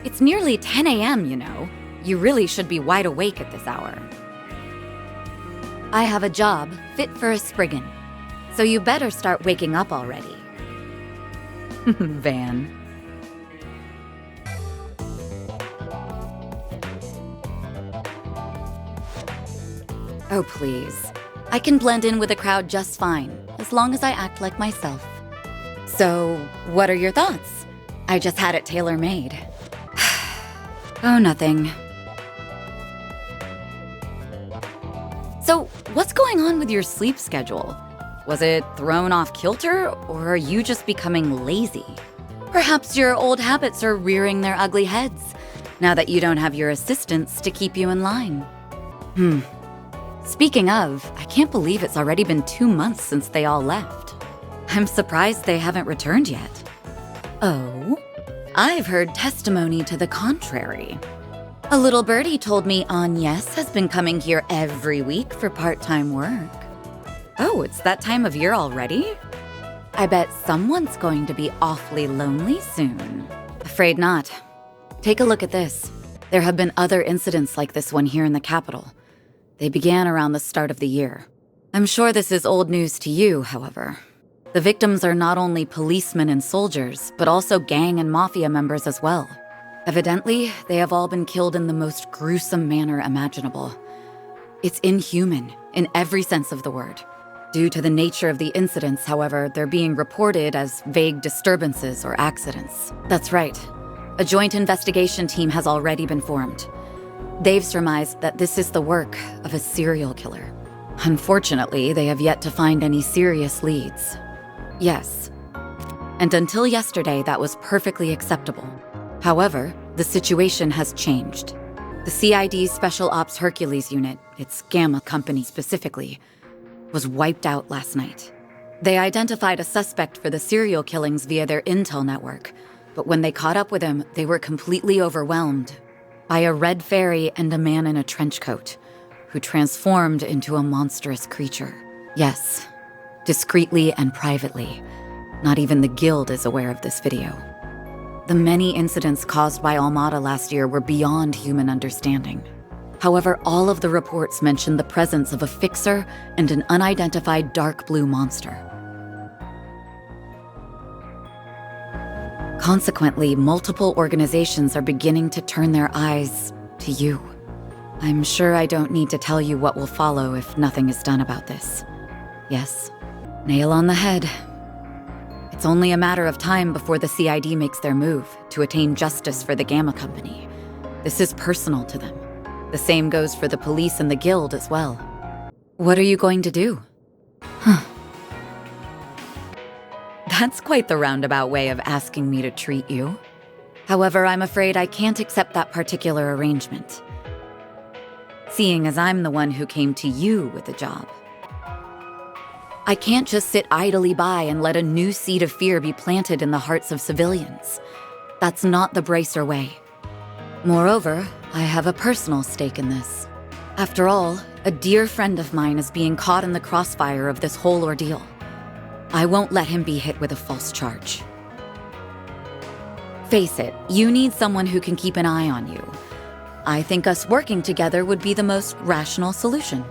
It's nearly 10 a.m., you know. You really should be wide awake at this hour. I have a job fit for a Spriggan, so you better start waking up already. Van. Oh, please. I can blend in with the crowd just fine, as long as I act like myself. So, what are your thoughts? I just had it tailor-made. Oh, nothing. So, what's going on with your sleep schedule? Was it thrown off kilter, or are you just becoming lazy? Perhaps your old habits are rearing their ugly heads, now that you don't have your assistants to keep you in line. Speaking of, I can't believe it's already been 2 months since they all left. I'm surprised they haven't returned yet. Oh? I've heard testimony to the contrary. A little birdie told me Agnes has been coming here every week for part-time work. Oh, it's that time of year already? I bet someone's going to be awfully lonely soon. Afraid not. Take a look at this. There have been other incidents like this one here in the capital. They began around the start of the year. I'm sure this is old news to you, however. The victims are not only policemen and soldiers, but also gang and mafia members as well. Evidently, they have all been killed in the most gruesome manner imaginable. It's inhuman, in every sense of the word. Due to the nature of the incidents, however, they're being reported as vague disturbances or accidents. That's right. A joint investigation team has already been formed. They've surmised that this is the work of a serial killer. Unfortunately, they have yet to find any serious leads. Yes. And until yesterday, that was perfectly acceptable. However, the situation has changed. The CID's Special Ops Hercules unit, its Gamma company specifically, was wiped out last night. They identified a suspect for the serial killings via their intel network, but when they caught up with him, they were completely overwhelmed by a red fairy and a man in a trench coat, who transformed into a monstrous creature. Yes, discreetly and privately. Not even the Guild is aware of this video. The many incidents caused by Almada last year were beyond human understanding. However, all of the reports mentioned the presence of a fixer and an unidentified dark blue monster. Consequently, multiple organizations are beginning to turn their eyes to you. I'm sure I don't need to tell you what will follow if nothing is done about this. Yes, nail on the head. It's only a matter of time before the CID makes their move to attain justice for the Gamma Company. This is personal to them. The same goes for the police and the Guild as well. What are you going to do? That's quite the roundabout way of asking me to treat you. However, I'm afraid I can't accept that particular arrangement, seeing as I'm the one who came to you with the job. I can't just sit idly by and let a new seed of fear be planted in the hearts of civilians. That's not the Bracer way. Moreover, I have a personal stake in this. After all, a dear friend of mine is being caught in the crossfire of this whole ordeal. I won't let him be hit with a false charge. Face it, you need someone who can keep an eye on you. I think us working together would be the most rational solution.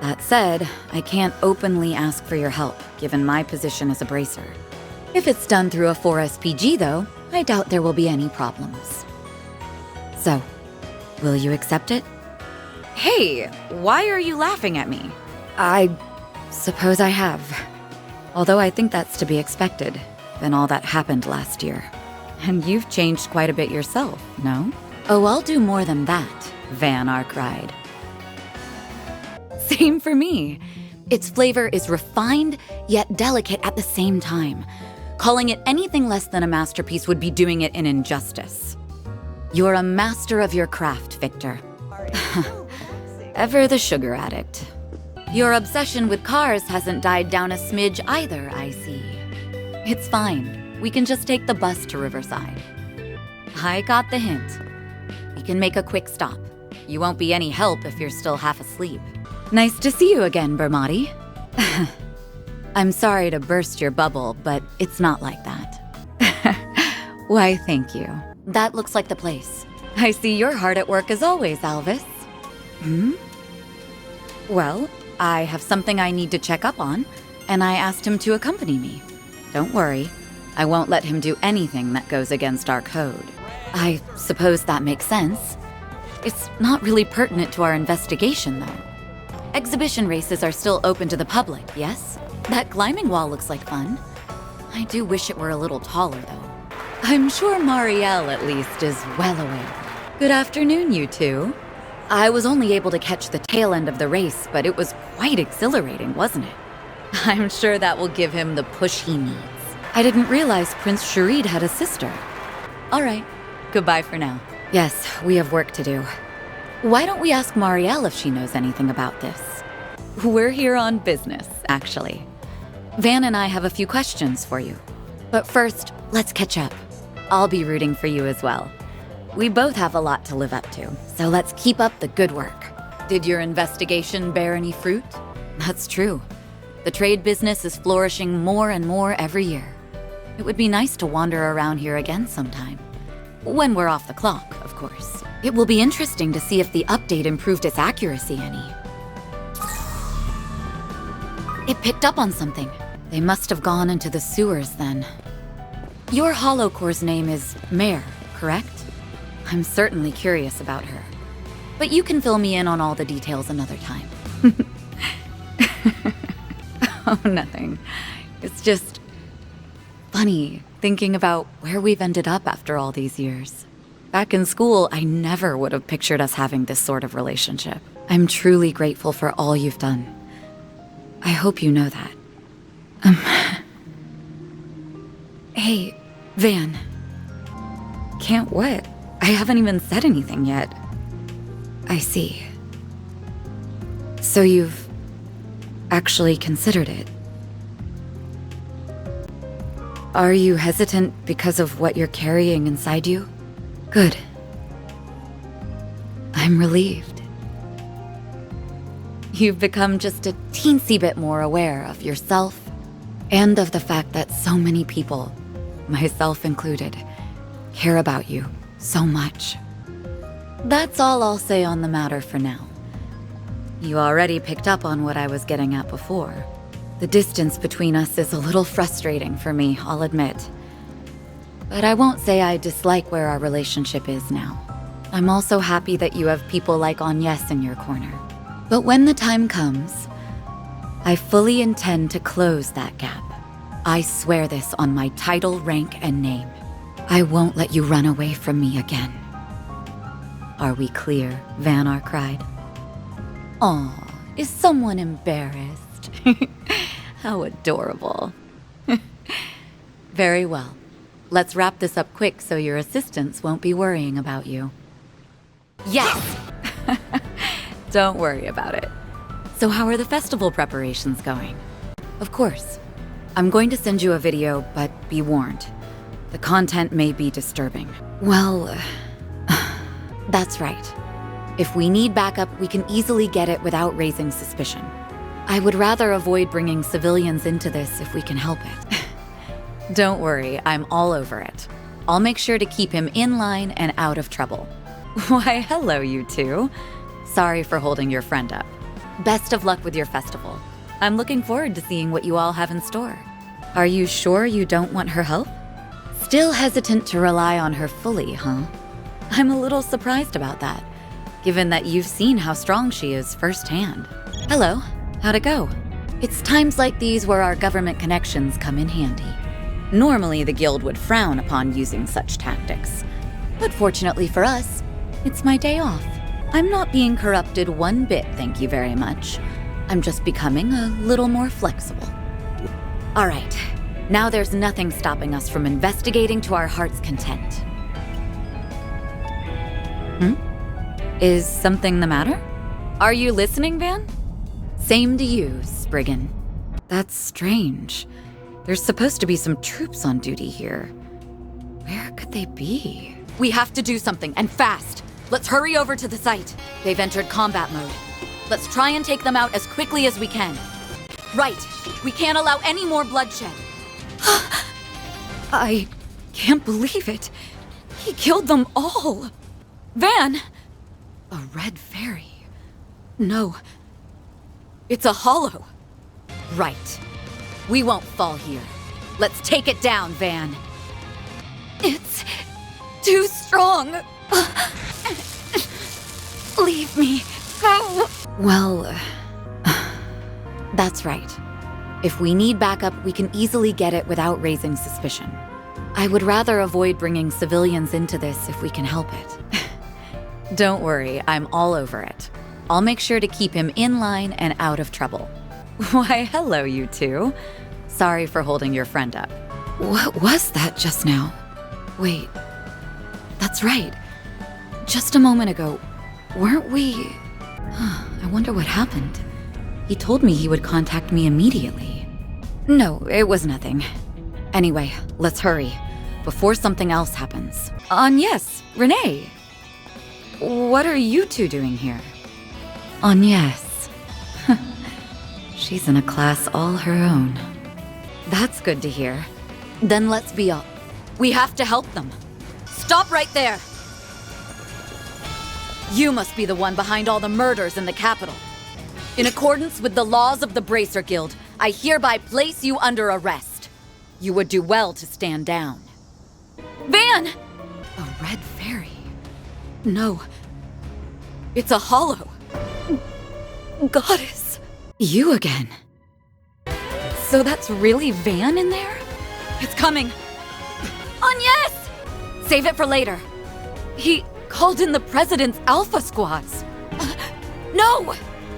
That said, I can't openly ask for your help, given my position as a Bracer. If it's done through a 4SPG, though, I doubt there will be any problems. So, will you accept it? Hey, why are you laughing at me? I suppose I have. Although I think that's to be expected, given all that happened last year. And you've changed quite a bit yourself, no? Oh, I'll do more than that, Van cried. Same for me. Its flavor is refined, yet delicate at the same time. Calling it anything less than a masterpiece would be doing it an injustice. You're a master of your craft, Victor. Ever the sugar addict. Your obsession with cars hasn't died down a smidge either, I see. It's fine. We can just take the bus to Riverside. I got the hint. We can make a quick stop. You won't be any help if you're still half asleep. Nice to see you again, Bermati. I'm sorry to burst your bubble, but it's not like that. Why, thank you. That looks like the place. I see you're hard at work as always, Alvis. Well, I have something I need to check up on, and I asked him to accompany me. Don't worry, I won't let him do anything that goes against our code. I suppose that makes sense. It's not really pertinent to our investigation, though. Exhibition races are still open to the public, yes? That climbing wall looks like fun. I do wish it were a little taller, though. I'm sure Marielle, at least, is well aware. Good afternoon, you two. I was only able to catch the tail end of the race, but it was quite exhilarating, wasn't it? I'm sure that will give him the push he needs. I didn't realize Prince Sharid had a sister. All right, goodbye for now. Yes, we have work to do. Why don't we ask Marielle if she knows anything about this? We're here on business, actually. Van and I have a few questions for you. But first, let's catch up. I'll be rooting for you as well. We both have a lot to live up to, so let's keep up the good work. Did your investigation bear any fruit? That's true. The trade business is flourishing more and more every year. It would be nice to wander around here again sometime. When we're off the clock, of course. It will be interesting to see if the update improved its accuracy any. It picked up on something. They must have gone into the sewers then. Your holocore's name is Mare, correct? I'm certainly curious about her. But you can fill me in on all the details another time. Oh, nothing. It's just funny thinking about where we've ended up after all these years. Back in school, I never would have pictured us having this sort of relationship. I'm truly grateful for all you've done. I hope you know that. Hey, Van. Can't what? I haven't even said anything yet. I see. So you've actually considered it. Are you hesitant because of what you're carrying inside you? Good. I'm relieved. You've become just a teensy bit more aware of yourself and of the fact that so many people, myself included, care about you so much. That's all I'll say on the matter for now. You already picked up on what I was getting at before. The distance between us is a little frustrating for me, I'll admit. But I won't say I dislike where our relationship is now. I'm also happy that you have people like Agnes in your corner. But when the time comes, I fully intend to close that gap. I swear this on my title, rank, and name. I won't let you run away from me again. Are we clear? Vanar cried. Aw, is someone embarrassed? How adorable. Very well. Let's wrap this up quick so your assistants won't be worrying about you. Yes! Don't worry about it. So how are the festival preparations going? Of course. I'm going to send you a video, but be warned. The content may be disturbing. Well, that's right. If we need backup, we can easily get it without raising suspicion. I would rather avoid bringing civilians into this if we can help it. Don't worry, I'm all over it. I'll make sure to keep him in line and out of trouble. Why, hello, you two. Sorry for holding your friend up. Best of luck with your festival. I'm looking forward to seeing what you all have in store. Are you sure you don't want her help? Still hesitant to rely on her fully, huh? I'm a little surprised about that, given that you've seen how strong she is firsthand. Hello, how'd it go? It's times like these where our government connections come in handy. Normally, the guild would frown upon using such tactics. But fortunately for us, it's my day off. I'm not being corrupted one bit, thank you very much. I'm just becoming a little more flexible. All right, now there's nothing stopping us from investigating to our heart's content. Is something the matter? Are you listening, Van? Same to you, Spriggan. That's strange. There's supposed to be some troops on duty here. Where could they be? We have to do something, and fast. Let's hurry over to the site. They've entered combat mode. Let's try and take them out as quickly as we can. Right. We can't allow any more bloodshed. I can't believe it. He killed them all! Van! A red fairy. No. It's a hollow. Right. We won't fall here. Let's take it down, Van. It's too strong. Leave me. Go. Well, that's right. If we need backup, we can easily get it without raising suspicion. I would rather avoid bringing civilians into this if we can help it. Don't worry, I'm all over it. I'll make sure to keep him in line and out of trouble. Why, hello, you two. Sorry for holding your friend up. What was that just now? Wait, that's right. Just a moment ago, weren't we... I wonder what happened. He told me he would contact me immediately. No, it was nothing. Anyway, let's hurry, before something else happens. Agnes, Renee. What are you two doing here? Agnes. She's in a class all her own. That's good to hear. Then let's be up. We have to help them. Stop right there! You must be the one behind all the murders in the capital. In accordance with the laws of the Bracer Guild, I hereby place you under arrest. You would do well to stand down. Van! A red fairy. No. It's a hollow. Goddess. You again. So that's really Van in there? It's coming. Agnes! Save it for later. He called in the President's Alpha Squads. No!